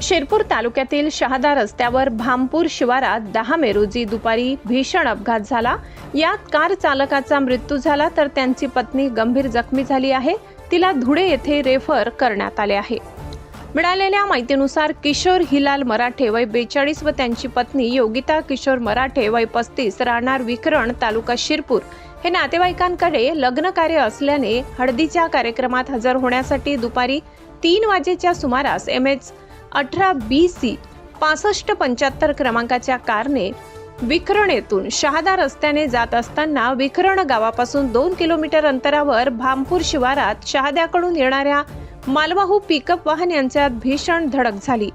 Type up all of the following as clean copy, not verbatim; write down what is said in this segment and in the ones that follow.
शिरपूर तालुक्यातील शहादा रस्त्यावर भामपूर शिवारात 10 मे रोजी दुपारी भीषण अपघात झाला। यात कार चालकाचा मृत्यू झाला तर त्यांची पत्नी गंभीर जखमी झाली आहे। तिला धुळे येथे रेफर करण्यात आले आहे। मिळालेल्या माहितीनुसार किशोर हिलाल मराठे वय 42 व त्यांची पत्नी योगिता किशोर मराठे वय 35 राहणार विकरण तालुका शिरपूर हे नातेवाईकांकडे लग्न कार्य असल्याने हळदीच्या कार्यक्रमात हजर होण्यासाठी दुपारी 3 वाजेच्या सुमारास MH 18 BC 6575 क्रमांकाच्या कारने विकरण येथून शहादा रस्त्याने जात असताना विकरण गावापासून 2 किलोमीटर अंतरावर भामपूर शिवारात शहाद्याकडून येणाऱ्या मालवाहू पिकअप वाहन यांच्यात भीषण धडक झाली।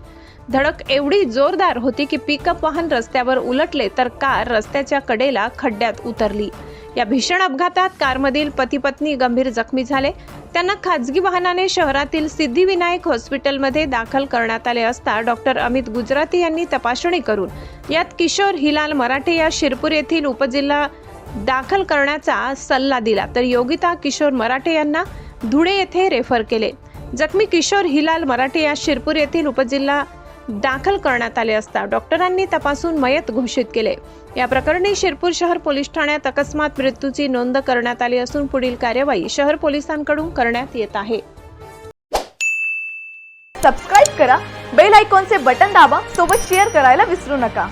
धडक एवढी जोरदार होती की पिकअप वाहन रस्त्यावर उलटले तर कार रस्त्याच्या कडेला खड्ड्यात उतरली। या भीषण अपघातात कारमधील पती पत्नी गंभीर जखमी झाले। त्यांना खाजगी वाहनाने शहरातील सिद्धिविनायक हॉस्पिटलमध्ये दाखल करण्यात आले असता डॉक्टर अमित गुजराती यांनी तपासणी करून यात किशोर हिलाल मराठे या शिरपूर येथील उपजिल्हा दाखल करण्याचा सल्ला दिला तर योगिता किशोर मराठे यांना धुळे येथे रेफर केले। जखमी किशोर हिलाल मराठे या शिरपूर येथील उपजिल्हा दाखल करण्यात आले असता डॉक्टरांनी तपासून मयत घोषित केले। या प्रकरणी शिरपूर शहर पोलीस ठाण्यात अकस्मात मृत्यूची नोंद करण्यात आली असून पुढील कार्यवाही शहर पोलिसांकडून करण्यात येत आहे। सबस्क्राइब करा, बेल आयकॉनचे बटन दाबा, सोबत शेअर करायला विसरू नका।